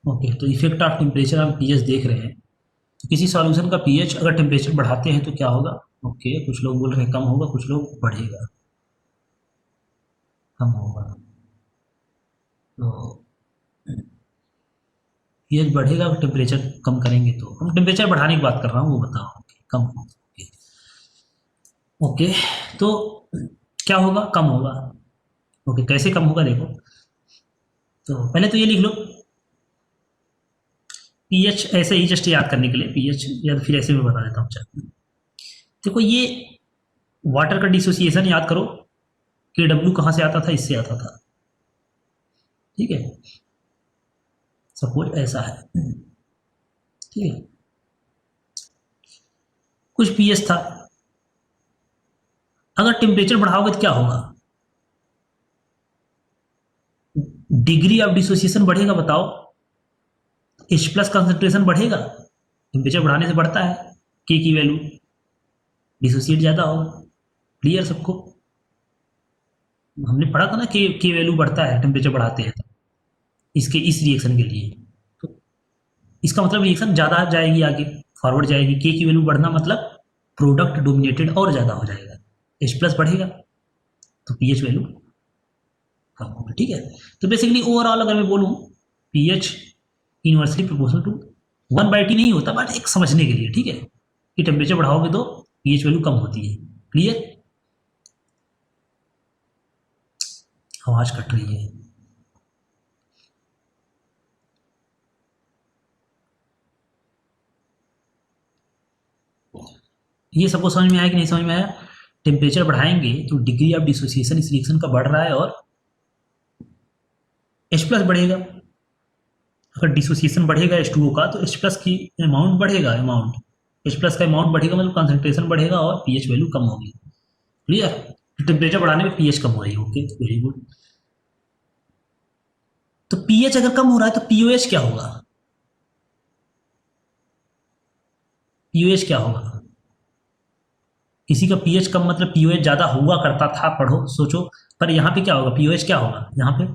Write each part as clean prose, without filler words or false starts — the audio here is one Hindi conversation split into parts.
ओके, तो इफेक्ट ऑफ टेम्परेचर हम पीएच देख रहे हैं। तो किसी सॉल्यूशन का पीएच अगर टेम्परेचर बढ़ाते हैं तो क्या होगा? ओके, कुछ लोग बोल रहे हैं कम होगा, कुछ लोग बढ़ेगा, कम होगा। तो पीएच बढ़ेगा अगर टेम्परेचर कम करेंगे तो। हम टेम्परेचर बढ़ाने की बात कर रहा हूँ, वो बताओ। कम हो, ओके। तो क्या होगा? कम होगा। ओके, कैसे कम होगा देखो। तो पहले तो ये लिख लो, पीएच ऐसे ही जस्ट याद करने के लिए पीएच, या फिर ऐसे में बता देता हूँ। चल देखो, ये वाटर का डिसोसिएशन याद करो कि डब्ल्यू कहाँ से आता था? इससे आता था, ठीक है। सपोज ऐसा है, ठीक है, कुछ पीएच था। अगर टेम्परेचर बढ़ाओगे तो क्या होगा? डिग्री ऑफ डिसोसिएशन बढ़ेगा, बताओ। एच प्लस कंसेंट्रेशन बढ़ेगा, टेम्परेचर बढ़ाने से बढ़ता है। के की वैल्यू, डिसोसिएट ज़्यादा होगा। क्लियर सबको? हमने पढ़ा था ना कि के वैल्यू बढ़ता है टेम्परेचर बढ़ाते हैं तो, इसके इस रिएक्शन के लिए। तो इसका मतलब रिएक्शन ज़्यादा जाएगी, आगे फॉरवर्ड जाएगी। के की वैल्यू बढ़ना मतलब प्रोडक्ट डोमिनेटेड और ज़्यादा हो जाएगा। एच प्लस बढ़ेगा तो पीएच वैल्यू कम होगा, ठीक है। तो बेसिकली ओवरऑल अगर मैं बोलूँ, pH inversely proportional to 1/T नहीं होता, बट एक समझने के लिए, ठीक है, कि टेम्परेचर बढ़ाओगे तो पीएच वैल्यू कम होती है। क्लियर? आवाज कट रही है। ये सबको समझ में आया कि नहीं समझ में आया? टेम्परेचर बढ़ाएंगे तो डिग्री ऑफ डिसोसिएशन इस रिएक्शन का बढ़ रहा है और H प्लस बढ़ेगा। अगर डिसोसिएशन बढ़ेगा H2O का तो H प्लस की अमाउंट बढ़ेगा, अमाउंट H प्लस का अमाउंट बढ़ेगा मतलब कंसंट्रेशन बढ़ेगा और पीएच वैल्यू कम होगी। क्लियर? टेम्परेचर बढ़ाने में पीएच कम हो रही है। Okay, very good. तो पीएच अगर कम हो रहा है तो पीओएच क्या होगा? पीओएच क्या होगा? किसी का पीएच कम मतलब पीओएच ज्यादा हुआ करता था, पढ़ो सोचो। पर यहाँ पे क्या होगा? पीओएच क्या होगा यहाँ पे?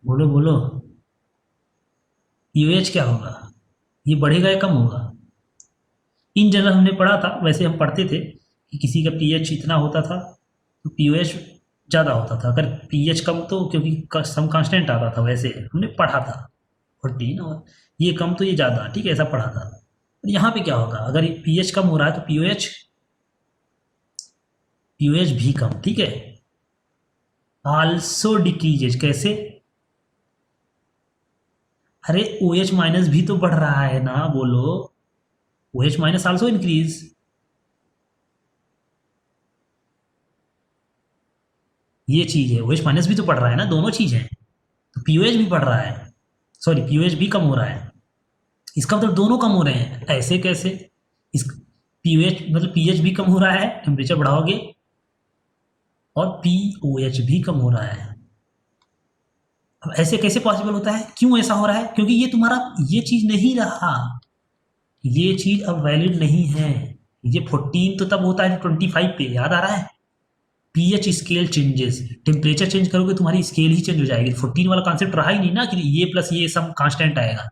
बोलो बोलो, पीओएच क्या होगा? ये बढ़ेगा या कम होगा? इन जनरल हमने पढ़ा था, वैसे हम पढ़ते थे कि किसी का पीएच इतना होता था तो पीओएच ज़्यादा होता था। अगर पीएच कम तो क्योंकि सम कांस्टेंट आता था, वैसे हमने पढ़ा था 14, और ये कम तो ये ज़्यादा, ठीक है, ऐसा पढ़ा था। और यहाँ पे क्या होगा? अगर पीएच कम हो रहा है तो पीओएच पीओएच भी कम, ठीक है। आल्सो डिक्रीजेज, कैसे? अरे ओ एच माइनस भी तो बढ़ रहा है ना, बोलो। O H minus also increase. ये चीज है, ओ एच माइनस भी तो बढ़ रहा है ना, दोनों चीज है। तो पीओएच भी बढ़ रहा है, सॉरी पीओएच भी कम हो रहा है। इसका मतलब दोनों कम हो रहे हैं। ऐसे कैसे? इस पीओएच मतलब पीएच भी कम हो रहा है टेम्परेचर बढ़ाओगे, और पीओएच भी कम हो रहा है। अब ऐसे कैसे पॉसिबल होता है? क्यों ऐसा हो रहा है? क्योंकि ये तुम्हारा ये चीज नहीं रहा, ये चीज अब वैलिड नहीं है। ये 14 तो तब होता है 25 पे, याद आ रहा है? PH scale changes, temperature change करोगे तुम्हारी स्केल ही चेंज हो जाएगी। 14 वाला कॉन्सेप्ट रहा ही नहीं ना कि ये प्लस ये सम कांस्टेंट आएगा।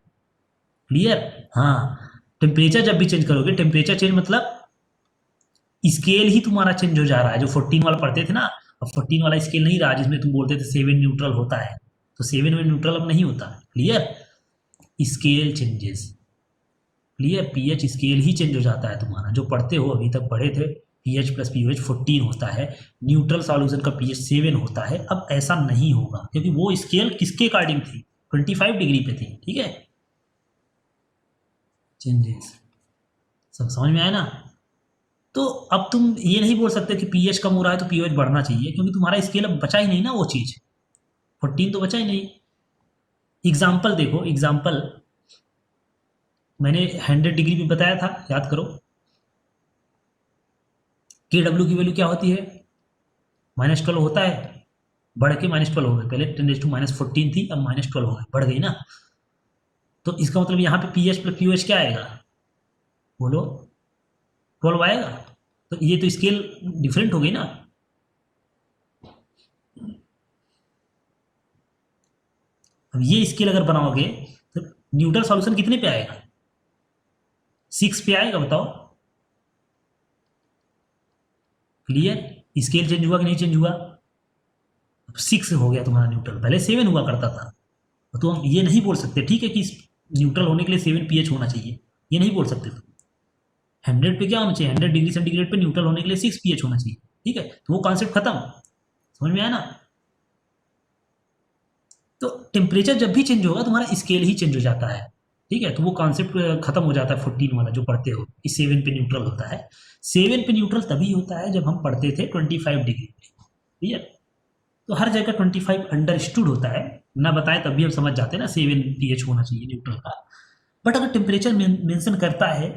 क्लियर? हाँ, टेम्परेचर जब भी चेंज करोगे, टेम्परेचर चेंज मतलब स्केल ही तुम्हारा चेंज हो जा रहा है। जो 14 वाला पढ़ते थे ना, अब 14 वाला स्केल नहीं रहा जिसमें तुम बोलते थे 7 न्यूट्रल होता है, तो 7 में न्यूट्रल अब नहीं होता। Clear? Scale changes. Clear? PH scale ही चेंज हो जाता है तुम्हारा। जो पढ़ते हो अभी तक पढ़े थे, पीएच प्लस पीओएच 14 होता है, न्यूट्रल सॉल्यूशन का पीएच 7 होता है। अब ऐसा नहीं होगा क्योंकि वो स्केल किसके अकॉर्डिंग थी? 25 डिग्री पे थी, ठीक है। चेंजेस सब समझ में आया ना? तो अब तुम ये नहीं बोल सकते कि पीएच कम हो रहा है तो पीओएच बढ़ना चाहिए, क्योंकि तुम्हारा स्केल अब बचा ही नहीं ना, वो चीज 14 तो बचा ही नहीं। एग्जाम्पल देखो, एग्जाम्पल मैंने 100 डिग्री पे बताया था, याद करो। के डब्ल्यू की वैल्यू क्या होती है? -12 होता है, बढ़ के -12 हो गई। पहले 10⁻14 थी, अब -12 हो गई, बढ़ गई ना। तो इसका मतलब यहाँ पे पीएच प्लस पीओएच क्या आएगा? बोलो। 12 आएगा। तो ये तो स्केल डिफरेंट हो गई ना। अब ये स्केल अगर बनाओगे तो न्यूटन सॉल्यूशन कितने पे आएगा? 6 पे आएगा, बताओ। क्लियर? स्केल चेंज हुआ कि नहीं चेंज हुआ? अब 6 हो गया तुम्हारा न्यूट्रल, पहले 7 हुआ करता था। तो हम ये नहीं बोल सकते, ठीक है, कि न्यूट्रल होने के लिए 7 pH होना चाहिए, ये नहीं बोल सकते तुम। 100 पे क्या होना चाहिए? 100 डिग्री सेंटीग्रेड पे न्यूट्रल होने के लिए 6 pH होना चाहिए, ठीक है। तो वो कॉन्सेप्ट खत्म, समझ में आया ना। तो टेम्परेचर जब भी चेंज होगा तुम्हारा स्केल ही चेंज हो जाता है, ठीक है। तो वो कॉन्सेप्ट खत्म हो जाता है 14 वाला जो पढ़ते हो कि 7 पे न्यूट्रल होता है। 7 पे न्यूट्रल तभी होता है जब हम पढ़ते थे 25 डिग्री पे, क्लियर। तो हर जगह 25 अंडरस्टूड होता है, ना बताए तब भी हम समझ जाते हैं ना 7 pH होना चाहिए न्यूट्रल का। बट अगर टेम्परेचर मेंशन करता है,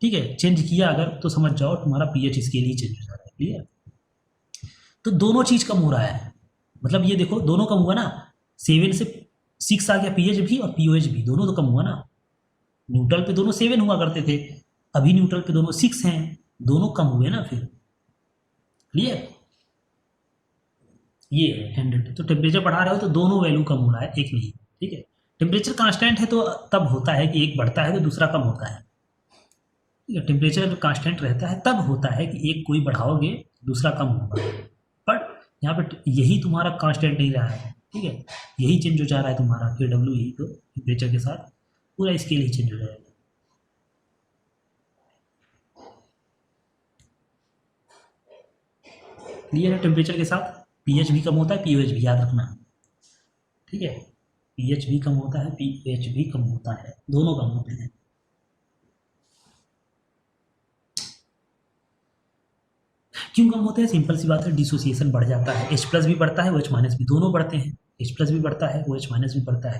ठीक है, चेंज किया अगर, तो समझ जाओ तुम्हारा पीएच स्केल ही चेंज हो जा रहा है, क्लियर। तो दोनों चीज कम हो रहा है, मतलब ये देखो दोनों कम हुआ ना। 7 से 6 आ गया पीएच भी और पीओएच भी, दोनों तो कम हुआ ना। न्यूट्रल पे दोनों 7 हुआ करते थे, अभी न्यूट्रल पे दोनों 6 हैं, दोनों कम हुए ना फिर, क्लियर। ये है 100। तो टेम्परेचर बढ़ा रहे हो तो दोनों वैल्यू कम हो रहा है, एक नहीं, ठीक है। टेम्परेचर कांस्टेंट है तो तब होता है कि एक बढ़ता है तो दूसरा कम होता है, ठीक है। टेम्परेचर कांस्टेंट रहता है तब होता है कि एक कोई बढ़ाओगे दूसरा कम होगा। बट यहाँ पे यही तुम्हारा कांस्टेंट नहीं रहा है, ठीक है, यही चेंज हो जा रहा है तुम्हारा के डब्ल्यू, यही तो टेम्परेचर के साथ पूरा स्केल ही चेंज हो जाएगा। क्लियर है? टेम्परेचर के साथ पीएच भी कम होता है, पीओएच भी, याद रखना, ठीक है। पीएच भी कम होता है, पीएच भी कम होता है, दोनों कम होते हैं। क्यों कम होते हैं? सिंपल सी बात है, डिसोसिएशन बढ़ जाता है, H प्लस भी बढ़ता है, OH माइनस भी, दोनों बढ़ते हैं। H प्लस भी बढ़ता है, OH माइनस भी बढ़ता है,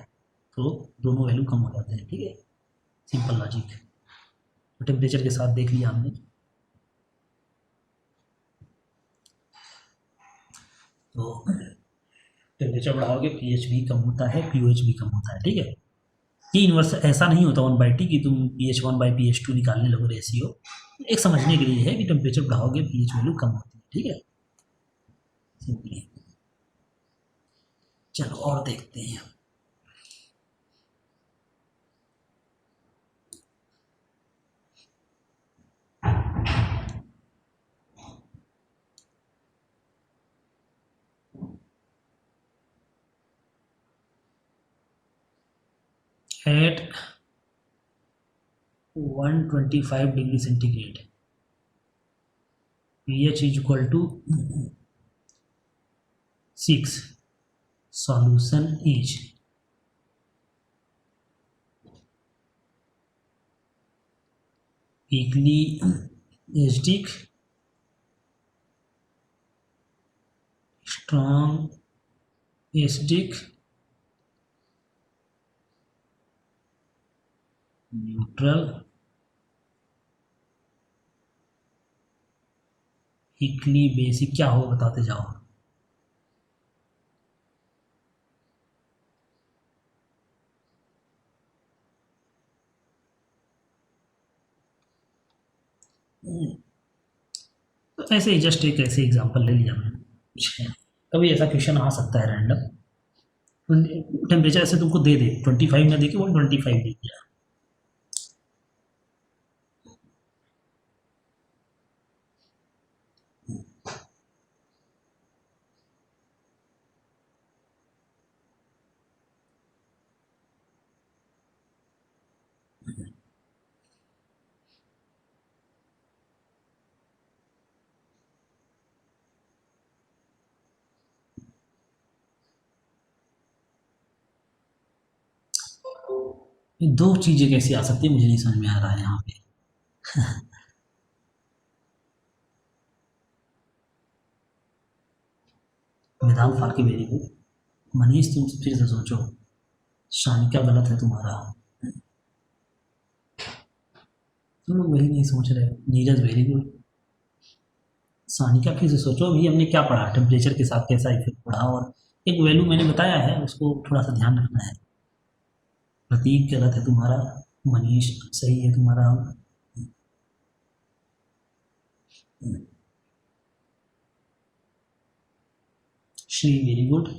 तो दोनों वैल्यू कम हो जाते हैं, ठीक है। Simple logic. तो टेम्परेचर के साथ देख लिया हमने। तो टेम्परेचर बढ़ाओगे पीएच भी कम होता है, पीओएच भी कम होता है, ठीक है। ये इन्वर्स ऐसा नहीं होता 1/T कि तुम pH1/pH2 निकालने लगो रेशियो। एक समझने के लिए है कि टेम्परेचर बढ़ाओगे पीएच वैल्यू कम होती है, ठीक है, सिंपली। चलो और देखते हैं। At 125 degree centigrade pH is equal to 6, solution is weakly acidic, strong acidic, neutral, weakly basic। क्या हो बताते जाओ। तो ऐसे ही जस्ट एक ऐसे एग्जांपल ले लिया मैंने। कभी ऐसा क्वेश्चन आ सकता है रैंडम, टेम्परेचर ऐसे तुमको दे दे 25 ना दे के 125 दे दिया। ये दो चीजें कैसी आ सकती है मुझे नहीं समझ में आ रहा है यहाँ पे। वेदांत फाल्के वेरी गुड। मनीष तुम फिर से सोचो, शानिका गलत है तुम्हारा, तुम लोग वही नहीं सोच रहे। Neeraj very good. सानिका फिर से सोचो, अभी हमने क्या पढ़ा, टेम्परेचर के साथ कैसा इफेक्ट पढ़ा, और एक वैल्यू मैंने बताया है उसको थोड़ा सा ध्यान रखना है। प्रतीक गलत है तुम्हारा, मनीष सही है तुम्हारा। Shri very good.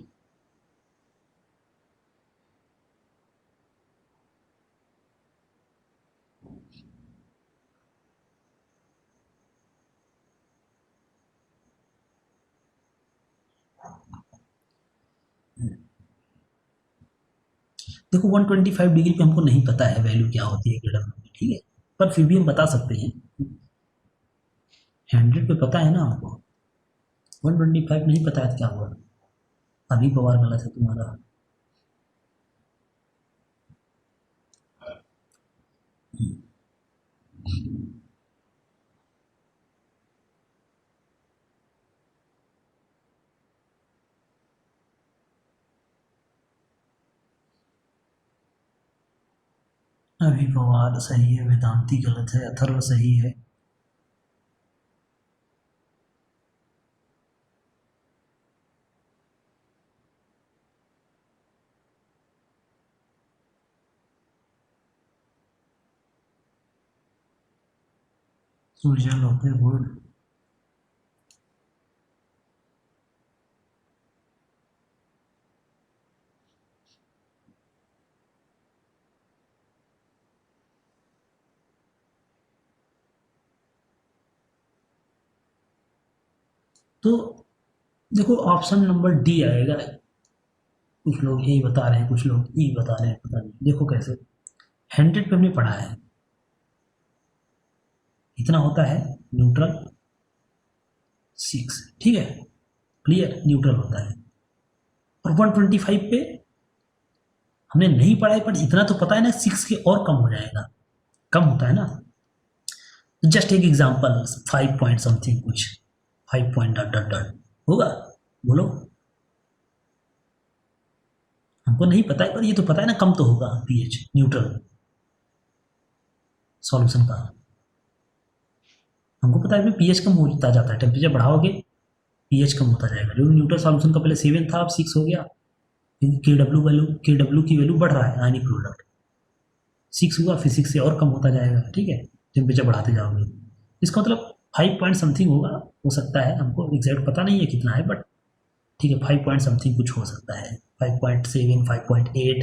देखो 125 डिग्री पे हमको नहीं पता है वैल्यू क्या होती है KW की, ठीक है, पर फिर भी हम बता सकते हैं। 100 पे पता है ना हमको, 125 नहीं पता है क्या हुआ? अभी पवार गलत है तुम्हारा। अभी पवार सही है, वेदांती गलत है, अथर्व सही है। Surya okay good. तो देखो ऑप्शन नंबर डी आएगा। कुछ लोग ए बता रहे हैं, कुछ लोग ई बता रहे हैं, पता नहीं, देखो कैसे। 100 पे हमने पढ़ा है कितना होता है न्यूट्रल, 6, ठीक है, क्लियर, न्यूट्रल होता है। और 125 पे हमने नहीं पढ़ा है, पर इतना तो पता है ना 6 के और कम हो जाएगा, कम होता है ना। जस्ट एक एग्जांपल, 5 पॉइंट समथिंग कुछ, 5 पॉइंट डॉट डॉट डॉट होगा, बोलो। हमको नहीं पता है, पर ये तो पता है ना कम तो होगा पीएच न्यूट्रल सॉल्यूशन का। हमको पता है पीएच कम होता जाता है, टेम्परेचर बढ़ाओगे पीएच कम होता जाएगा। जो न्यूट्रल सॉल्यूशन का पहले 7 था, अब 6 हो गया। के डब्ल्यू की वैल्यू बढ़ रहा है, आयनिक प्रोडक्ट 6 हुआ, फिर 6 से और कम होता जाएगा, ठीक है, टेम्परेचर बढ़ाते जाओगे। इसका मतलब 5 पॉइंट समथिंग होगा, हो सकता है, हमको एग्जैक्ट पता नहीं है कितना है, बट ठीक है 5 पॉइंट समथिंग कुछ हो सकता है, 5.7, 5.8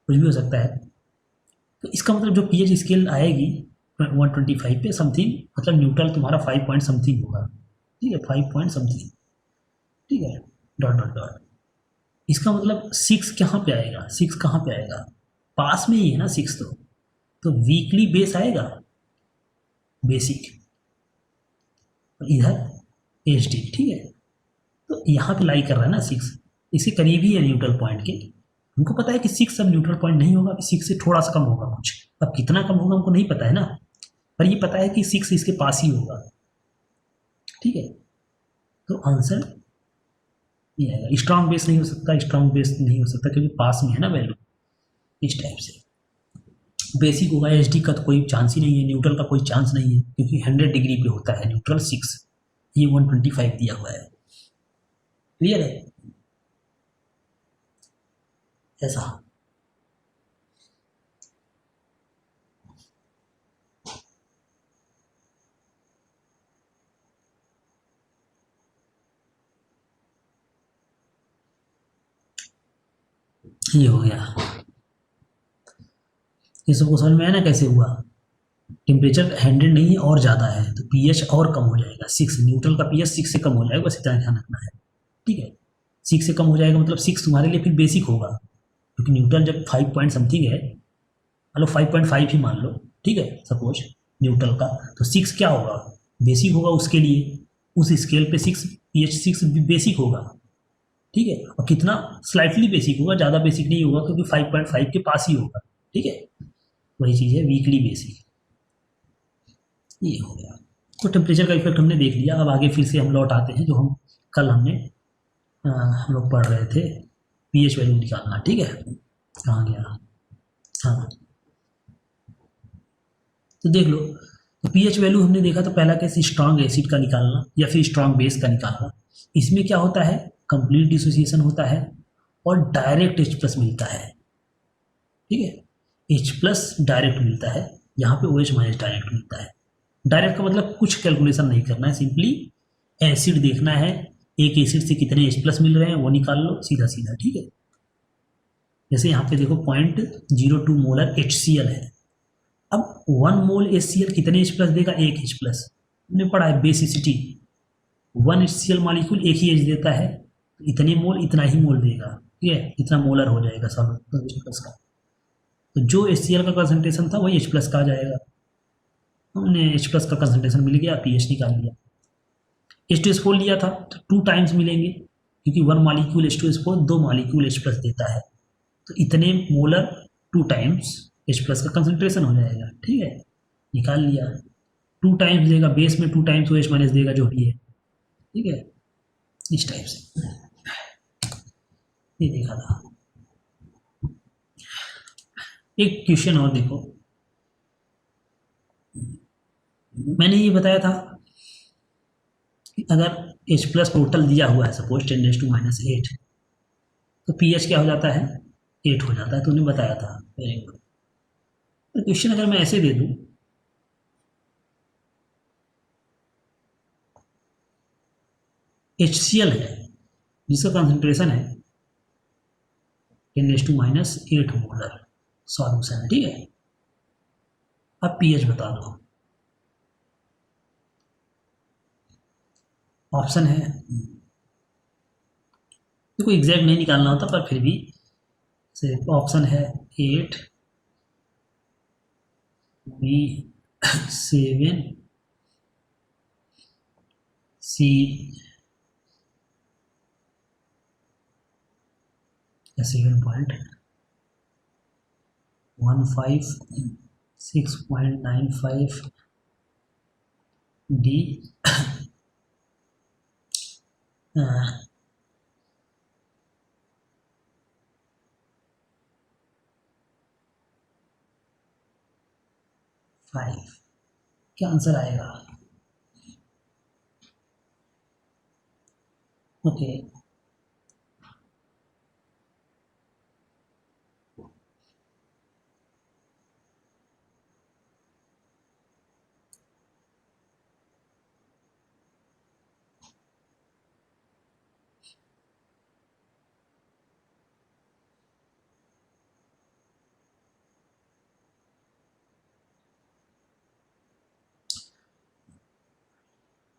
कुछ भी हो सकता है। तो इसका मतलब जो पीएच स्केल आएगी 125 पे समथिंग, मतलब न्यूट्रल तुम्हारा 5 पॉइंट समथिंग होगा, ठीक है, 5 पॉइंट समथिंग, ठीक है, डॉट डॉट डॉट। इसका मतलब 6 कहाँ पे आएगा, 6 कहाँ पे आएगा, पास में ही है ना 6 तो वीकली बेस आएगा, बेसिक, इधर एच डी, ठीक है। तो यहाँ पे लाई कर रहा है ना 6, इसके करीब ही है न्यूट्रल पॉइंट के। हमको पता है कि 6 अब न्यूट्रल पॉइंट नहीं होगा, 6 से थोड़ा सा कम होगा कुछ, अब कितना कम होगा हमको नहीं पता है ना, पर ये पता है कि 6 इसके पास ही होगा, ठीक है। तो आंसर ये आएगा। स्ट्रांग बेस नहीं हो सकता, स्ट्रांग बेस नहीं हो सकता क्योंकि पास में है ना वैल्यू, इस टाइप से। बेसिक होगा, एच डी का तो कोई चांस ही नहीं है, न्यूट्रल का कोई चांस नहीं है क्योंकि 100 डिग्री पे होता है न्यूट्रल 6, ये 125 दिया हुआ है, क्लियर है ऐसा। ये हो गया, ये सबको समझ में आया ना कैसे हुआ। टेम्परेचर 100 नहीं है और ज़्यादा है तो पीएच और कम हो जाएगा, 6, न्यूट्रल का पीएच 6 से कम हो जाएगा, बस इतना ध्यान रखना है, ठीक है। 6 से कम हो जाएगा मतलब 6 तुम्हारे लिए फिर बेसिक होगा, क्योंकि न्यूट्रल जब 5 पॉइंट समथिंग है, मतलब 5.5 ही मान लो, ठीक है, सपोज न्यूट्रल का, तो 6 क्या होगा, बेसिक होगा उसके लिए, उस स्केल पे 6 पीएच 6 बेसिक होगा, ठीक है। और कितना स्लाइटली बेसिक होगा, ज़्यादा बेसिक नहीं होगा क्योंकि 5.5 के पास ही होगा, ठीक है। वही चीज़ है वीकली बेसिक, ये हो गया। तो टेम्परेचर का इफेक्ट हमने देख लिया, अब आगे फिर से हम लौट आते हैं जो हम कल हमने हम लोग पढ़ रहे थे, पीएच वैल्यू निकालना, ठीक है। कहाँ गया, हाँ, तो देख लो। तो पीएच वैल्यू हमने देखा तो पहला कैसे स्ट्रांग एसिड का निकालना या फिर स्ट्रांग बेस का निकालना। इसमें क्या होता है, कंप्लीट डिसोसिएशन होता है और डायरेक्ट H प्लस मिलता है, ठीक है, H प्लस डायरेक्ट मिलता है, यहाँ पे OH माइनस डायरेक्ट मिलता है। डायरेक्ट का मतलब कुछ कैलकुलेशन नहीं करना है, सिंपली एसिड देखना है, एक एसिड से कितने H+ मिल रहे हैं वो निकाल लो, सीधा सीधा, ठीक है। जैसे यहाँ पे देखो 0.02 मोलर HCl है। अब 1 मोल HCl कितने H+ देगा? एक H+। हमने पढ़ा है बेसिसिटी, 1 HCl मॉलिक्यूल एक ही H देता है, तो इतने मोल इतना ही मोल देगा, ठीक है, इतना मोलर हो जाएगा सॉल्यूट H+ का। तो जो HCl का कंसंट्रेशन था वही H+ का आ जाएगा। हमने H+ का कंसंट्रेशन मिल गया, pH निकाल लिया। H2SO4 लिया था तो 2 टाइम्स मिलेंगे, क्योंकि 1 मॉलिक्यूल H2SO4 2 मॉलिक्यूल H+ देता है, तो इतने मोलर 2 टाइम्स H+ का कंसंट्रेशन हो जाएगा, ठीक है, निकाल लिया। 2 टाइम्स देगा बेस में, 2 टाइम्स OH- देगा जो भी है, ठीक है, इस टाइप से ये देखा था। एक क्वेश्चन और देखो, मैंने ये बताया था कि अगर H+ टोटल दिया हुआ है सपोज 10⁻⁸, तो pH क्या हो जाता है? 8 हो जाता है, तूने बताया था, वेरी गुड। तो क्वेश्चन अगर मैं ऐसे दे दूं, HCl है जिसका कंसंट्रेशन है 10⁻⁸ मोलर सॉल्यूशन है, ठीक है। अब pH बता दो। ऑप्शन है, देखो एग्जैक्ट नहीं निकालना होता पर फिर भी ऑप्शन है 8, B7, C 7.15, 6.95, D 5। क्या आंसर आएगा? ओके,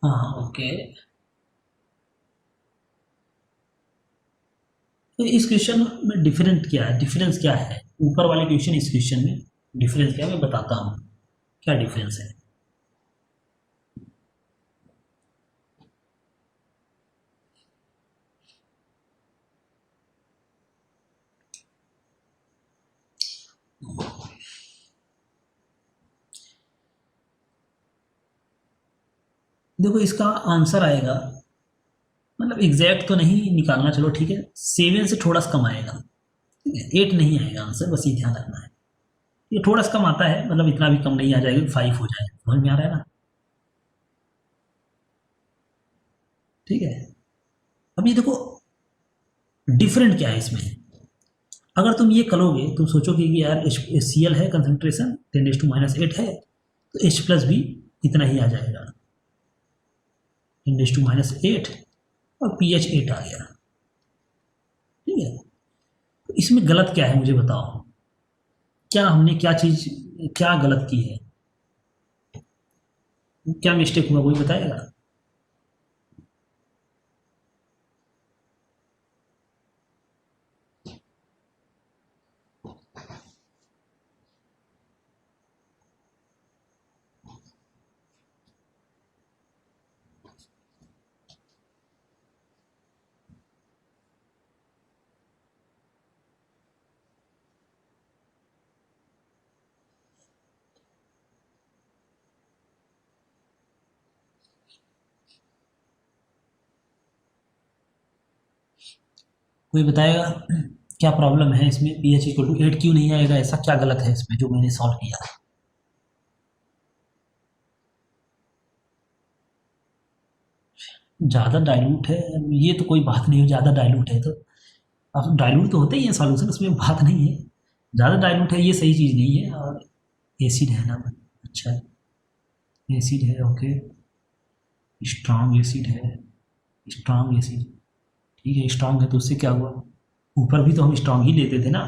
हाँ ओके। तो इस क्वेश्चन में डिफरेंट क्या है, डिफरेंस क्या है ऊपर वाले क्वेश्चन, इस क्वेश्चन में डिफरेंस क्या है मैं बताता हूँ, क्या डिफरेंस है। देखो इसका आंसर आएगा, मतलब एग्जैक्ट तो नहीं निकालना, चलो ठीक है, 7 से थोड़ा सा कम आएगा, ठीक है, 8 नहीं आएगा आंसर, बस ये ध्यान रखना है। ये थोड़ा सा कम आता है, मतलब इतना भी कम नहीं आ जाएगा, 5 हो जाएगा, समझ में आ रहा है ना, ठीक है। अब ये देखो डिफरेंट क्या है इसमें, अगर तुम ये करोगे, तुम सोचोगे कि यार HCl है कंसंट्रेशन 10⁻⁸ है, तो H+ भी इतना ही आ जाएगा 10⁻⁸, और pH 8 आ गया, ठीक है। तो इसमें गलत क्या है मुझे बताओ, क्या हमने क्या चीज क्या गलत की है, क्या मिस्टेक हुआ, कोई बताएगा? कोई बताएगा क्या प्रॉब्लम है इसमें, pH = 8 क्यों नहीं आएगा, ऐसा क्या गलत है इसमें जो मैंने सॉल्व किया? ज़्यादा डाइल्यूट है, ये तो कोई बात नहीं है, ज़्यादा डाइल्यूट है तो, अब डाइल्यूट तो होते ही है सॉल्यूशन, उसमें बात नहीं है, ज़्यादा डाइल्यूट है ये सही चीज़ नहीं है, और एसिड है ना, अच्छा एसिड है, ओके, स्ट्रांग एसिड है, स्ट्रांग एसिड, ठीक है, स्ट्रांग है तो उससे क्या हुआ, ऊपर भी तो हम स्ट्रांग ही लेते थे ना,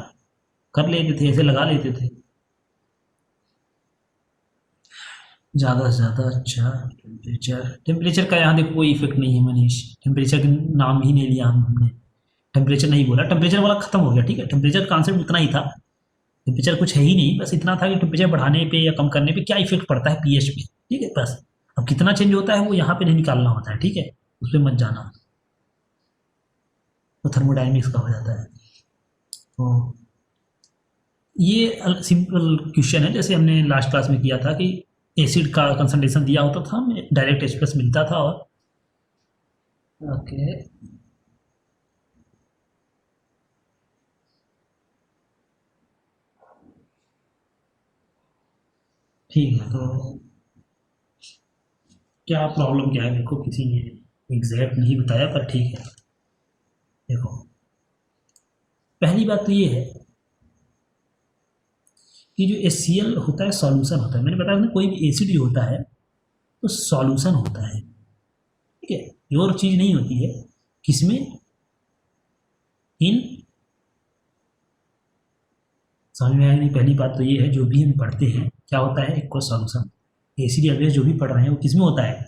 कर लेते थे, ऐसे लगा लेते थे। ज़्यादा से ज़्यादा, अच्छा, टेम्परेचर, टेम्परेचर का यहाँ देखो कोई इफेक्ट नहीं है मनीष, टेम्परेचर का नाम ही नहीं लिया हमने, टेम्परेचर नहीं बोला, टेम्परेचर वाला खत्म हो गया, ठीक है, टेम्परेचर कॉन्सेप्ट उतना ही था, टेम्परेचर कुछ है ही नहीं, बस इतना था कि टेम्परेचर बढ़ाने पे या कम करने पे क्या इफेक्ट पड़ता है पीएच पे, ठीक है, बस। अब कितना चेंज होता है वो यहाँ पे नहीं निकालना होता है, ठीक है, उस पर मत जाना, वो थर्मोडायनेमिक्स का हो जाता है। तो ये सिंपल क्वेश्चन है, जैसे हमने लास्ट क्लास में किया था कि एसिड का कंसंट्रेशन दिया होता था, हमें डायरेक्ट H प्लस मिलता था, और ओके, ठीक है, तो क्या प्रॉब्लम क्या है, देखो किसी ने एग्जैक्ट नहीं बताया पर ठीक है, देखो पहली बात तो ये है कि जो HCl होता है सॉल्यूशन होता है, मैंने बताया ना कोई भी एसिड जो होता है तो सॉल्यूशन होता है, ठीक है, ये और चीज़ नहीं होती है, किसमें, इन, समझ में आया नहीं, पहली बात तो ये है जो भी हम पढ़ते हैं क्या होता है, एक सॉल्यूशन, एसिड या बेस जो भी पढ़ रहे हैं वो किसमें होता है,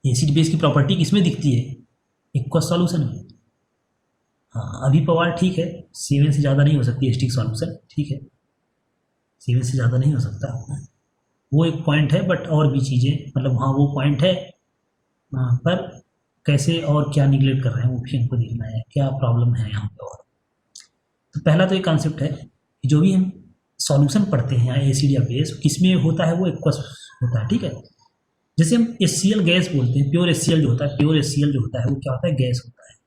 एसिड बेस की प्रॉपर्टी किसमें दिखती है, एक्वस सॉल्यूशन में। हाँ अभी पवार ठीक है, 7 से ज़्यादा नहीं हो सकती एस्टिक सॉल्यूशन, ठीक है, 7 से ज़्यादा नहीं हो सकता, वो एक पॉइंट है, बट और भी चीज़ें, मतलब हाँ वो पॉइंट है, हाँ, पर कैसे और क्या निगलेक्ट कर रहे हैं वो भी हमको देखना है, क्या प्रॉब्लम है यहाँ पे। और तो पहला तो एक कॉन्सेप्ट है कि जो भी हम सॉल्यूशन पढ़ते हैं एसिड या बेस किसमें होता है, वो एक्वस होता है, ठीक है, जैसे हम HCl गैस बोलते हैं, प्योर HCl जो होता है, प्योर HCl जो होता है वो क्या होता है, गैस होता है,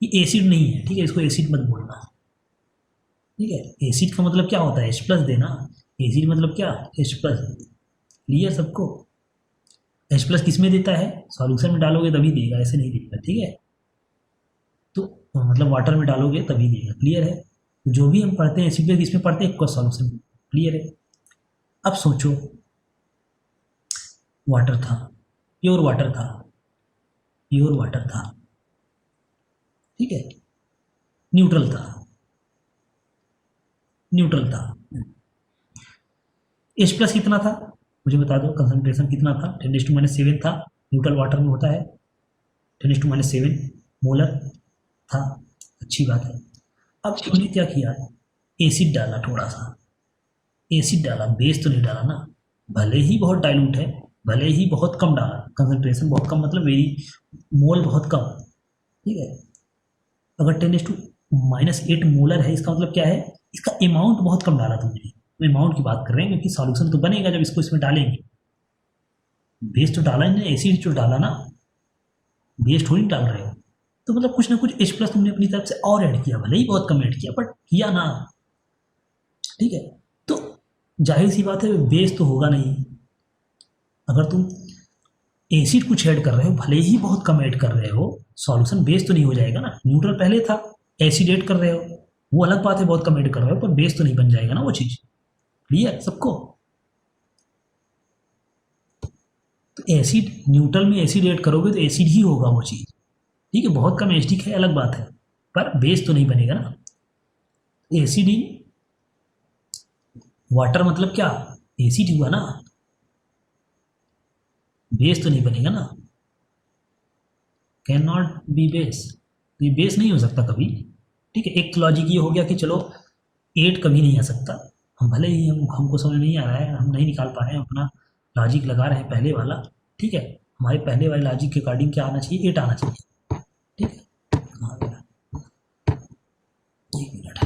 ये एसिड नहीं है, ठीक है, इसको एसिड मत बोलना, ठीक है, एसिड का मतलब क्या होता है, H प्लस देना, एसिड मतलब क्या, H प्लस, क्लियर सबको, H प्लस किस में देता है, सॉल्यूशन में डालोगे तभी देगा, ऐसे नहीं देगा, ठीक है, तो मतलब वाटर में डालोगे तभी देगा, क्लियर है, जो भी हम पढ़ते हैं एसिड बेस किसमें पढ़ते हैं, एक्वस सॉल्यूशन में, क्लियर है। अब सोचो वाटर था, प्योर वाटर था, प्योर वाटर था, ठीक है, न्यूट्रल था, न्यूट्रल था, H प्लस कितना था, मुझे बता दो, कंसंट्रेशन कितना था, 10⁻⁷ था, न्यूट्रल वाटर में होता है 10⁻⁷ मोलर था, अच्छी बात है। अब हमने क्या किया, एसिड डाला, थोड़ा सा एसिड डाला, बेस तो नहीं डाला ना, भले ही बहुत डाइल्यूट है, भले ही बहुत कम डाला, कंसंट्रेशन बहुत कम मतलब मेरी मोल बहुत कम, ठीक है, अगर 10⁻⁸ मोलर है इसका मतलब क्या है, इसका अमाउंट बहुत कम डाला तुमने, तो अमाउंट की बात कर रहे हैं क्योंकि सॉल्यूशन तो बनेगा जब इसको इसमें डालेंगे, बेस तो डाला ही ना, एसिड जो डाला ना, बेस थोड़ी डाल रहे हो, तो मतलब कुछ ना कुछ H प्लस तुमने अपनी तरफ से और ऐड किया, भले ही बहुत कम ऐड किया बट किया ना, ठीक है, तो जाहिर सी बात है बेस तो होगा नहीं, अगर तुम एसिड कुछ ऐड कर रहे हो, भले ही बहुत कम ऐड कर रहे हो, सॉल्यूशन बेस तो नहीं हो जाएगा ना, न्यूट्रल पहले था, एसिड ऐड कर रहे हो, वो अलग बात है, बहुत कम ऐड कर रहे हो, पर बेस तो नहीं बन जाएगा ना वो चीज़, क्लियर सबको। तो एसिड, न्यूट्रल में एसिड ऐड करोगे तो एसिड ही होगा वो चीज़, ठीक है, बहुत कम एसिडिक है अलग बात है, पर बेस तो नहीं बनेगा ना, एसिड इन वाटर मतलब क्या, एसिड हुआ ना, बेस तो नहीं बनेगा ना, कैन नॉट बी बेस, ये बेस नहीं हो सकता कभी, ठीक है, एक तो लॉजिक ये हो गया कि चलो 8 कभी नहीं आ सकता, हम भले ही हमको समझ नहीं आ रहा है, हम नहीं निकाल पा रहे हैं, अपना लॉजिक लगा रहे हैं पहले वाला, ठीक है, हमारे पहले वाले लॉजिक के अकॉर्डिंग क्या आना चाहिए, 8 आना चाहिए, ठीक है, कहाँ गया, एक मिनट,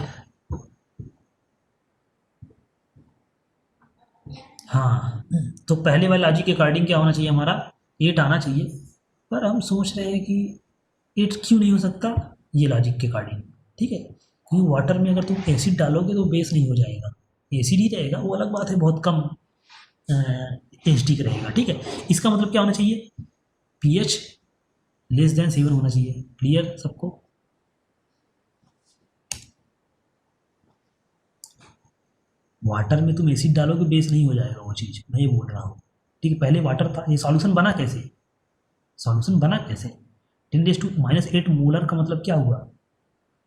हाँ, तो पहले वाले लॉजिक के अकॉर्डिंग क्या होना चाहिए हमारा, 8 आना चाहिए, पर हम सोच रहे हैं कि 8 क्यों नहीं हो सकता, ये लॉजिक के अकॉर्डिंग, ठीक है, क्योंकि वाटर में अगर तुम एसिड डालोगे तो बेस नहीं हो जाएगा, एसिड ही रहेगा, वो अलग बात है बहुत कम एसिडिक रहेगा, ठीक है, इसका मतलब क्या होना चाहिए, pH <<7 होना चाहिए, क्लियर सबको, वाटर में तुम एसिड डालोगे बेस नहीं हो जाएगा वो चीज़, मैं ये बोल रहा हूँ। ठीक है, पहले वाटर था, ये सॉल्यूशन बना कैसे? सॉल्यूशन बना कैसे? 10⁻⁻8 मोलर का मतलब क्या हुआ?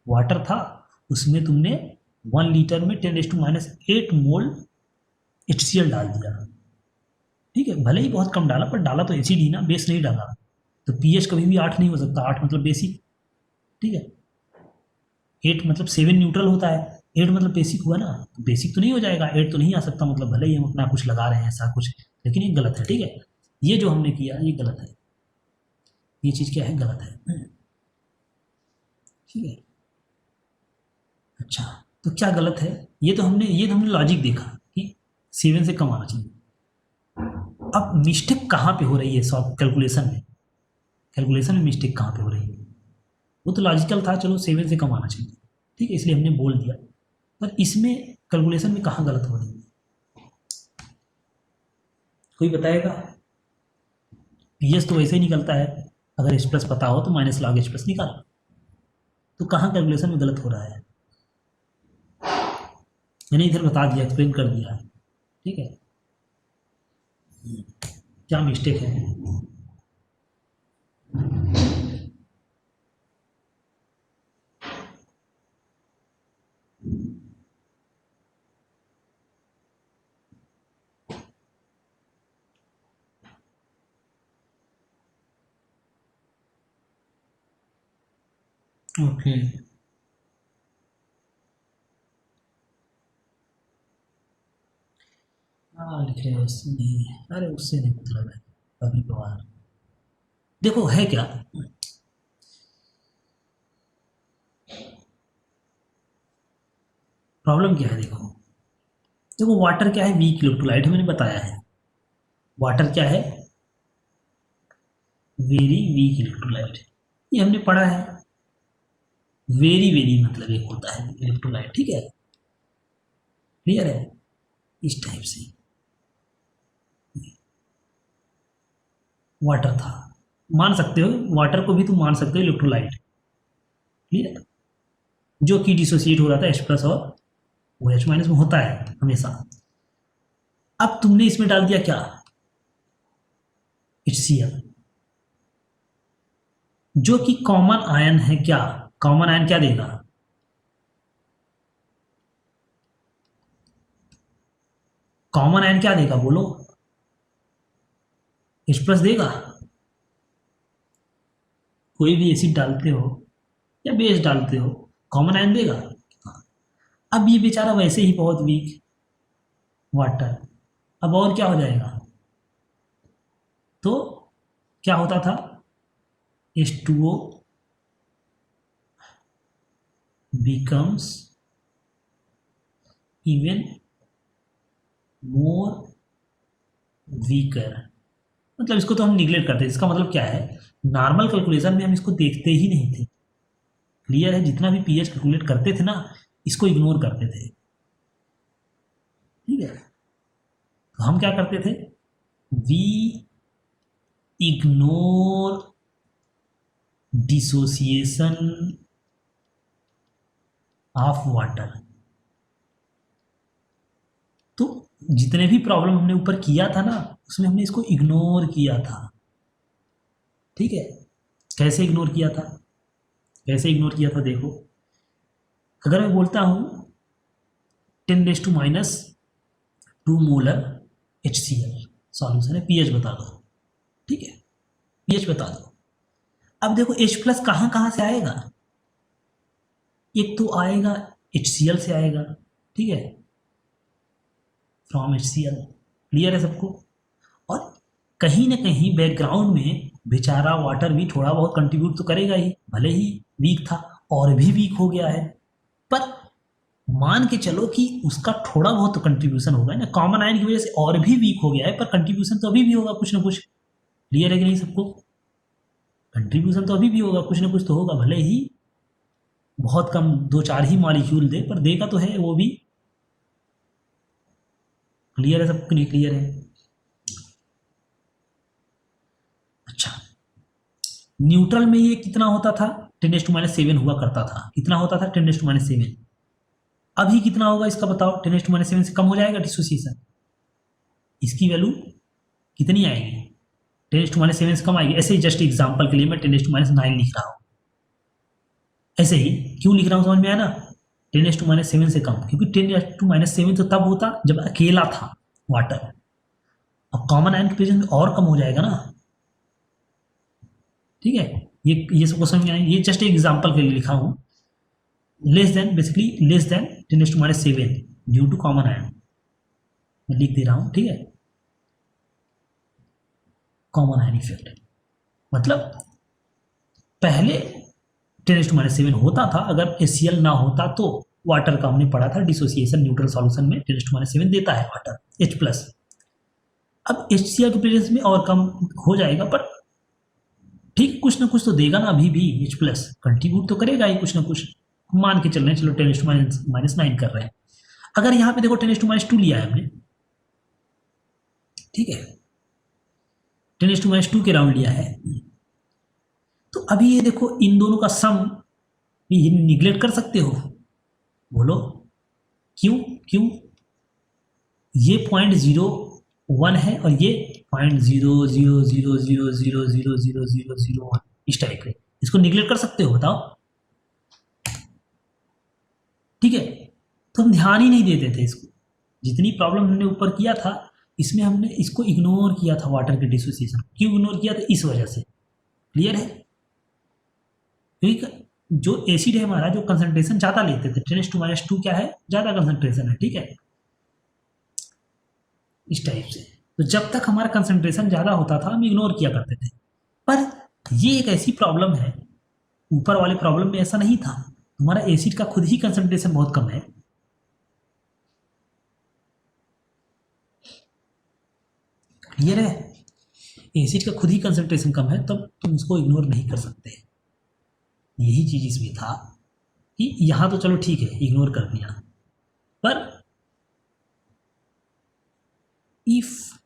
वाटर था, उसमें तुमने 1 लीटर में 10⁻8 मोल HCl डाल दिया। ठीक है, भले ही बहुत कम डाला, पर डाला तो एसिड ही ना, बेस नहीं डाला। तो पीएच कभी भी 8 नहीं हो सकता, 8 मतलब बेसिक। ठीक है, 8 मतलब 7 न्यूट्रल होता है, 8 मतलब बेसिक हुआ ना, तो बेसिक तो नहीं हो जाएगा, 8 तो नहीं आ सकता, मतलब भले ही हम अपना कुछ लगा रहे हैं ऐसा कुछ, लेकिन ये गलत है। ठीक है, ये जो हमने किया ये गलत है, ये चीज़ क्या है, गलत है। ठीक है, अच्छा, तो क्या गलत है? ये तो हमने लॉजिक देखा कि 7 से कम आना चाहिए। अब मिस्टेक कहाँ पे हो रही है? सॉफ्ट कैलकुलेशन में, कैलकुलेशन में मिस्टेक कहाँ पे हो रही है? वो तो लॉजिकल था, चलो 7 से कम आना चाहिए, ठीक है, इसलिए हमने बोल दिया, पर इसमें कैलकुलेशन में कहाँ गलत हो रही है? कोई बताएगा? पीएच तो वैसे ही निकलता है, अगर एच प्लस पता हो तो माइनस लॉग एच प्लस निकाल, तो कहाँ कैलकुलेशन में गलत हो रहा है? मैंने इधर बता दिया, एक्सप्लेन कर दिया। ठीक है, क्या मिस्टेक है? ओके, हाँ लिख रहे हो उससे नहीं, अरे उससे नहीं मतलब है, कभी कभार। देखो है क्या, प्रॉब्लम क्या है? देखो देखो, वाटर क्या है, वीक इलेक्ट्रोलाइट है, मैंने बताया है। वाटर क्या है? वेरी वीक इलेक्ट्रोलाइट, ये हमने पढ़ा है। वेरी वेरी मतलब एक होता है इलेक्ट्रोलाइट, ठीक है, क्लियर है? इस टाइप से वाटर था, मान सकते हो, वाटर को भी तुम मान सकते हो इलेक्ट्रोलाइट, क्लियर, जो कि डिसोसिएट हो रहा था H प्लस और वो H माइनस में होता है हमेशा। अब तुमने इसमें डाल दिया क्या, HCl, जो कि कॉमन आयन है। क्या कॉमन आयन क्या देगा? कॉमन आयन क्या देगा बोलो? H प्लस देगा। कोई भी एसिड डालते हो या बेस डालते हो, कॉमन आयन देगा। अब ये बेचारा वैसे ही बहुत वीक वाटर, अब और क्या हो जाएगा? तो क्या होता था, H2O becomes even more weaker, मतलब इसको तो हम निगलेक्ट करते हैं। इसका मतलब क्या है, नॉर्मल कैलकुलेशन में हम इसको देखते ही नहीं थे, क्लियर है? जितना भी पीएच कैलकुलेट करते थे ना, इसको इग्नोर करते थे। ठीक है, तो हम क्या करते थे, we ignore dissociation of water. तो जितने भी प्रॉब्लम हमने ऊपर किया था ना, उसमें हमने इसको इग्नोर किया था। ठीक है, कैसे इग्नोर किया था? कैसे इग्नोर किया था देखो, अगर मैं बोलता हूँ 10⁻² मोलर HCl सॉल्यूशन है, पीएच बता दो। ठीक है, पीएच बता दो। अब देखो H प्लस कहाँ कहाँ से आएगा? एक तो आएगा HCl से आएगा, ठीक है, फ्रॉम HCl, क्लियर है सबको? और कहीं ना कहीं बैकग्राउंड में बेचारा वाटर भी थोड़ा बहुत कंट्रीब्यूट तो करेगा ही, भले ही वीक था, और भी वीक हो गया है, पर मान के चलो कि उसका थोड़ा बहुत तो कंट्रीब्यूशन होगा ना, कॉमन आयन की वजह से और भी वीक हो गया है, पर कंट्रीब्यूशन तो अभी भी होगा कुछ ना कुछ, क्लियर है कि नहीं सबको? कंट्रीब्यूशन तो अभी भी होगा, कुछ ना कुछ तो होगा, भले ही बहुत कम, 2-4 ही मॉलिक्यूल दे, पर देगा तो है वो भी, क्लियर है सबको नहीं? क्लियर है? अच्छा, न्यूट्रल में ये कितना होता था? 10⁻7 हुआ करता था। कितना होता था? 10⁻7। अभी कितना होगा इसका बताओ, 10⁻⁷ से कम हो जाएगा डिसोसिएशन, इसकी वैल्यू कितनी आएगी, 10⁻⁷ से कम आएगी। ऐसे ही जस्ट एग्जांपल के लिए मैं 10⁻⁹ लिख रहा हूँ, ऐसे ही क्यों लिख रहा हूँ समझ में आया ना, 10⁻⁷ से कम, क्योंकि 10⁻⁷ तो तब होता जब अकेला था वाटर, अब कॉमन आयन के प्रेजेंस में और कम हो जाएगा ना, ठीक है। ये सब क्वेश्चन में ये जस्ट एक एग्जांपल के लिए लिखा हूँ, less than basically less than 10⁻⁷ due to common ion, मैं लिख दे रहा हूँ, ठीक है। कॉमन आयन इफेक्ट मतलब पहले 10⁻⁷ होता था, अगर HCl ना होता तो वाटर का हमने पढ़ा था डिसोसिएशन न्यूट्रल सॉल्यूशन में 10⁻⁷ देता है वाटर H+। अब HCl के प्रेजेंस में और कम हो जाएगा, पर ठीक कुछ ना कुछ तो देगा ना, अभी भी H+ कंट्रीब्यूट तो करेगा ही कुछ ना कुछ, मान के चल रहे हैं, चलो 10⁻⁹ कर रहे हैं। अगर यहाँ पे देखो 10⁻² लिया है हमने, ठीक है, 10⁻² के राउंड लिया है, तो अभी ये देखो इन दोनों का सम ये निगलेक्ट कर सकते हो, बोलो क्यों? क्यों? ये 0.01 है और ये 0.00000000001 इस टाइप के, इसको निगलेक्ट कर सकते हो बताओ, ठीक है। तो हम ध्यान ही नहीं देते थे इसको, जितनी प्रॉब्लम हमने ऊपर किया था इसमें हमने इसको इग्नोर किया था, वाटर के डिसोसिएशन। क्यों इग्नोर किया था? इस वजह से, क्लियर है, क्योंकि जो एसिड है हमारा, जो कंसंट्रेशन ज़्यादा लेते थे, 10⁻² क्या है, ज़्यादा कंसंट्रेशन है, ठीक है, इस टाइप से। तो जब तक हमारा कंसंट्रेशन ज़्यादा होता था हम इग्नोर किया करते थे, पर ये एक ऐसी प्रॉब्लम है, ऊपर वाले प्रॉब्लम में ऐसा नहीं था, हमारा एसिड का खुद ही कंसंट्रेशन बहुत कम है, क्लियर है, एसिड का खुद ही कंसंट्रेशन कम है, तब तुम इसको इग्नोर नहीं कर सकते। यही चीज इसमें था कि यहां तो चलो ठीक है इग्नोर कर दिया, पर if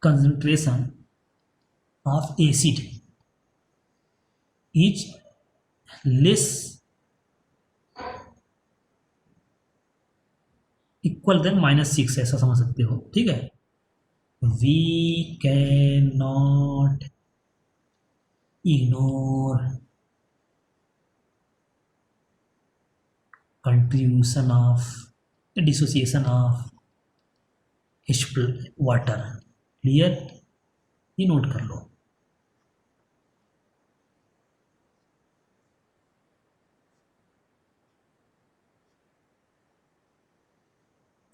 concentration of acid is less equal than -6, ऐसा समझ सकते हो, ठीक है। We can not ignore contribution of dissociation of H+ water, clear, ये नोट कर लो।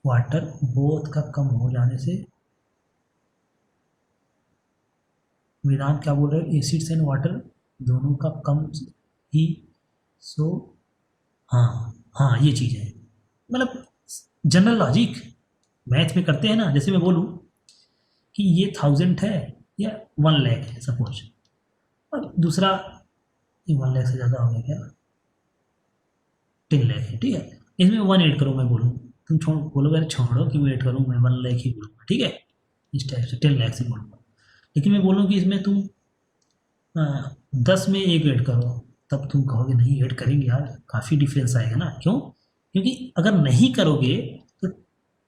वाटर बोथ का कम हो जाने से, वेदांत क्या बोल रहे हैं, एसिड्स एंड वाटर दोनों का कम ही, सो हाँ ये चीज़ है, मतलब जनरल लॉजिक मैथ में करते हैं ना, जैसे मैं बोलूँ कि ये 1000 है या 1 लाख है सपोज, और दूसरा ये 1 लाख से ज़्यादा हो गया क्या, 10 लाख है, ठीक है, इसमें 1 ऐड करो, मैं बोलूँ तुम बोलोगे अरे छोड़ो कि मैं ऐड करूँ, मैं 1 लाख ही बोलूँगा, ठीक है, इस टाइप से 10 लाख से बोलूँगा। लेकिन मैं बोलूँ कि इसमें तुम 10 में 1 ऐड करो, तब तुम कहोगे नहीं ऐड करेंगे यार, काफ़ी डिफरेंस आएगा ना, क्यों? क्योंकि अगर नहीं करोगे तो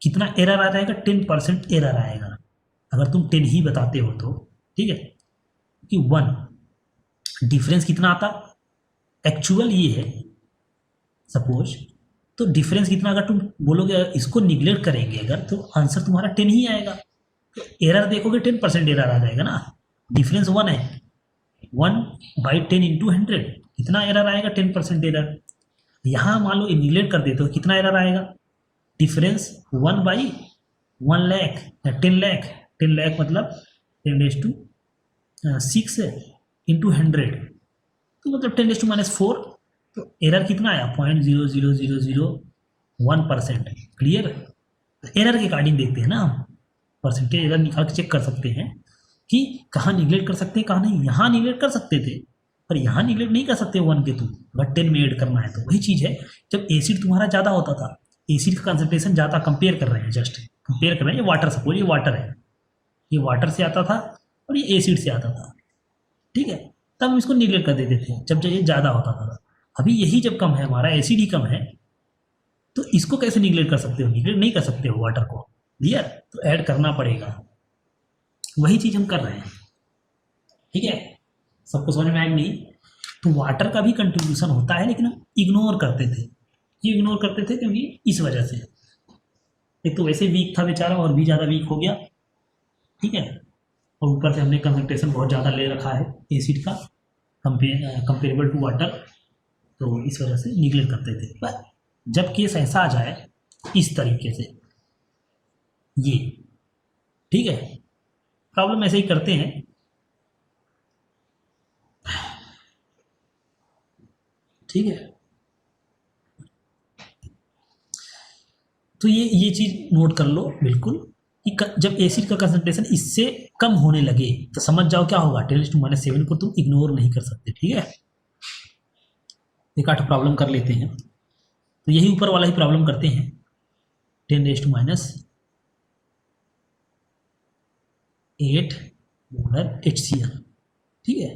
कितना एरर आ जाएगा, 10% एरर आएगा, अगर तुम 10 ही बताते हो तो, ठीक है, कि 1 डिफरेंस कितना आता, एक्चुअल ये है सपोज, तो डिफरेंस कितना, अगर तुम बोलोगे इसको निगलेक्ट करेंगे अगर, तो आंसर तुम्हारा 10 ही आएगा, तो एरर देखोगे 10% एरर आ जाएगा ना, डिफरेंस 1 है, 1/10 × 100 कितना एरर आएगा, 10% एरर। यहाँ मान लो निगलेक्ट कर देते हो, कितना एरर आएगा, डिफरेंस 1/1 लाख या 10 लाख, 10 लाख मतलब 10⁻6 × 100, तो मतलब 10⁻⁴, तो एरर कितना आया, 0.00001%, क्लियर। एरर के अकॉर्डिंग देखते हैं ना हम, परसेंटेज एरर निकाल के चेक कर सकते हैं कि कहाँ निगलेक्ट कर सकते हैं, कहाँ नहीं। यहाँ निगलेक्ट कर सकते थे, पर यहाँ निगलेक्ट नहीं कर सकते 1 के तुम, अगर 10 में ऐड करना है तो। वही चीज़ है, जब एसिड तुम्हारा ज़्यादा होता था, एसिड का कंसंट्रेशन ज़्यादा, कंपेयर कर रहे हैं, जस्ट कंपेयर कर रहे हैं, ये वाटर, सपोज ये वाटर है, ये वाटर से आता था और ये एसिड से आता था, ठीक है, तब हम इसको निगलेक्ट कर देते थे जब ये ज़्यादा होता था। अभी यही जब कम है, हमारा एसिड ही कम है, तो इसको कैसे निगलेक्ट कर सकते हो? निगलेक्ट नहीं कर सकते हो वाटर को, क्लियर? तो ऐड करना पड़ेगा, वही चीज हम कर रहे हैं, ठीक है? सबको समझ में आएगा नहीं? तो वाटर का भी कंट्रीब्यूशन होता है, लेकिन हम इग्नोर करते थे। क्यों इग्नोर करते थे? क्योंकि इस वजह से, एक तो वैसे वीक था बेचारा और भी ज़्यादा वीक हो गया, ठीक है, और ऊपर से हमने कंसंट्रेशन बहुत ज़्यादा ले रखा है एसिड का कंपेरेबल टू वाटर, तो इस वजह से निगलेक्ट करते थे। पर जब केस ऐसा आ जाए इस तरीके से, ये ठीक है, प्रॉब्लम ऐसे ही करते हैं, ठीक है? तो ये चीज नोट कर लो बिल्कुल कि जब एसिड का कंसंट्रेशन इससे कम होने लगे तो समझ जाओ क्या होगा। 10⁻⁷ को तुम इग्नोर नहीं कर सकते, ठीक है? एक आठ प्रॉब्लम कर लेते हैं, तो यही ऊपर वाला ही प्रॉब्लम करते हैं। 10⁻⁸ मोलर HCl, ठीक है?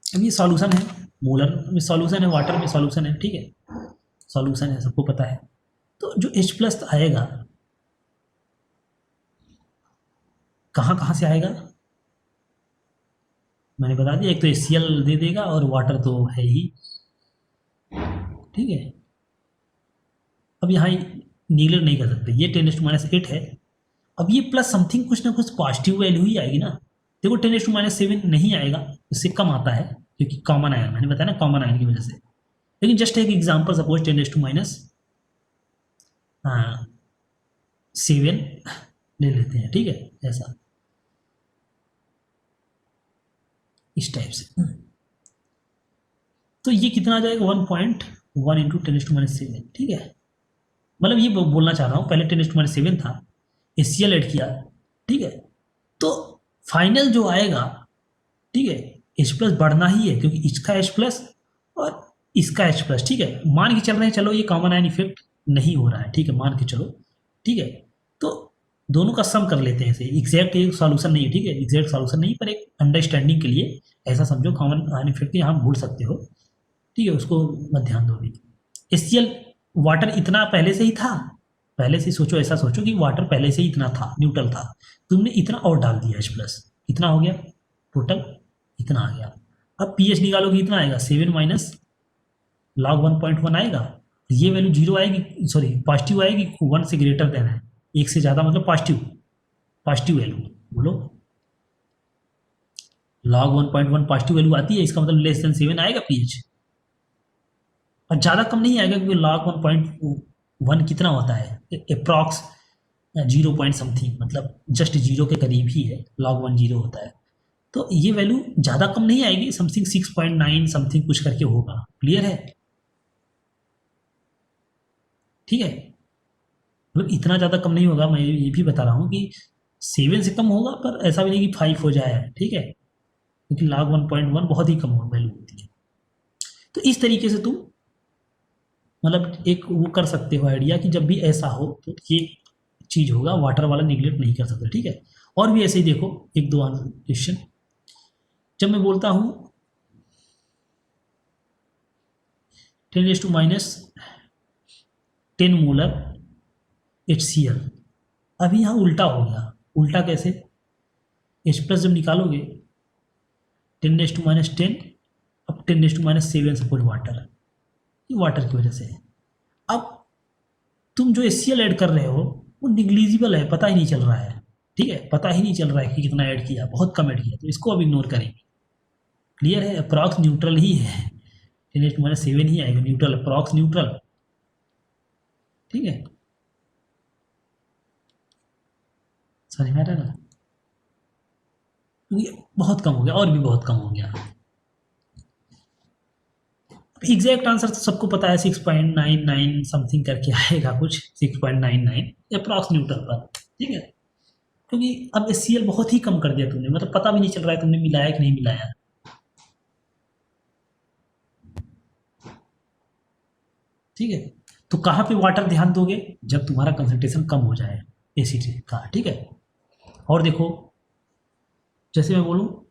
अब ये सॉल्यूशन है, मोलर में सॉल्यूशन है, वाटर में सॉल्यूशन है, ठीक है? सॉल्यूशन है, सबको पता है। तो जो H+ आएगा कहाँ कहाँ से आएगा मैंने बता दिया, एक तो HCl दे देगा और वाटर तो है ही, ठीक है? अब यहाँ निगलेक्ट नहीं कर सकते, ये 10⁻⁸ है। अब ये प्लस समथिंग कुछ ना कुछ पॉजिटिव वैल्यू ही आएगी ना। देखो 10⁻⁷ नहीं आएगा, उससे कम आता है क्योंकि कॉमन आयन, मैंने बताया ना कॉमन आयन की वजह से। लेकिन जस्ट एक एग्जांपल, सपोज 10⁻7 ले लेते हैं, ठीक है? ऐसा इस टाइप से, तो ये कितना आ जाएगा? 1.1 इंटू 10⁻⁷, ठीक है? मतलब ये बोलना चाह रहा हूँ, पहले 10⁻⁷ था, HCl ऐड किया, ठीक है? तो फाइनल जो आएगा, ठीक है, H+ बढ़ना ही है क्योंकि इसका H+ और इसका H+, ठीक है? मान के चल रहे हैं, चलो ये कॉमन आयन इफेक्ट नहीं हो रहा है, ठीक है, मान के चलो, ठीक है? तो दोनों का सम कर लेते हैं ऐसे, एग्जैक्ट एक सॉल्यूशन नहीं है, ठीक है? एग्जैक्ट सॉल्यूशन नहीं, पर एक अंडरस्टैंडिंग के लिए ऐसा समझो, कॉमन आयन इफेक्ट यहाँ भूल सकते हो, ठीक है? उसको मत ध्यान दो। HCl वाटर इतना पहले से ही था, पहले से सोचो, ऐसा सोचो कि वाटर पहले से ही इतना था, न्यूट्रल था, तुमने इतना और डाल दिया H+, कितना हो गया टोटल? इतना आ गया। अब pH निकालोगे इतना आएगा, 7 माइनस log 1.1 आएगा, ये वैल्यू 0 आएगी, सॉरी पॉजिटिव आएगी, 1 से ग्रेटर देन है, 1 से ज़्यादा मतलब पॉजिटिव वैल्यू बोलो। log 1.1 पॉजिटिव वैल्यू आती है, इसका मतलब लेस देन 7 आएगा pH, और ज़्यादा कम नहीं आएगा क्योंकि log 1.1 कितना होता है? अप्रॉक्स 0 पॉइंट समथिंग, मतलब जस्ट 0 के करीब ही है, log 1 0 होता है। तो ये वैल्यू ज़्यादा कम नहीं आएगी, समथिंग 6.9 समथिंग कुछ करके होगा, क्लियर है? ठीक है, मतलब इतना ज़्यादा कम नहीं होगा, मैं ये भी बता रहा हूँ कि 7 से कम होगा, पर ऐसा भी नहीं कि 5 हो जाए, ठीक है? क्योंकि log 1.1 बहुत ही कम वैल्यू होती है। तो इस तरीके से तुम मतलब एक वो कर सकते हो आइडिया कि जब भी ऐसा हो तो ये चीज़ होगा, वाटर वाला निगलेक्ट नहीं कर सकते, ठीक है? और भी ऐसे ही देखो, एक दो क्वेश्चन, जब मैं बोलता हूँ 10⁻10 मोलर HCl, अभी यहाँ उल्टा हो गया। उल्टा कैसे? H+ जब निकालोगे 10⁻10, अब 10⁻7 सपोज वाटर, ये वाटर की वजह से है। अब तुम जो HCl ऐड कर रहे हो वो निग्लिजिबल है, पता ही नहीं चल रहा है, ठीक है? पता ही नहीं चल रहा है कि कितना ऐड किया, बहुत कम ऐड किया, तो इसको अब इग्नोर करेंगे, क्लियर है? अप्रॉक्स न्यूट्रल ही है, 10⁻7 ही आएगा, न्यूट्रल, अप्रॉक्स न्यूट्रल, ठीक है? समझ में आ रहा है ना? ये बहुत कम हो गया, और भी बहुत कम हो गया। एग्जैक्ट आंसर तो सबको पता है, 6.99 समथिंग करके आएगा, कुछ 6.99 अप्रॉक्स न्यूट्रल पर, ठीक है? क्योंकि अब HCl बहुत ही कम कर दिया तुमने, मतलब पता भी नहीं चल रहा है तुमने मिलाया कि नहीं मिलाया, ठीक है? तो कहाँ पे वाटर ध्यान दोगे? जब तुम्हारा कंसंट्रेशन कम हो जाए एसिड का, ठीक है? और देखो, जैसे मैं बोलूँ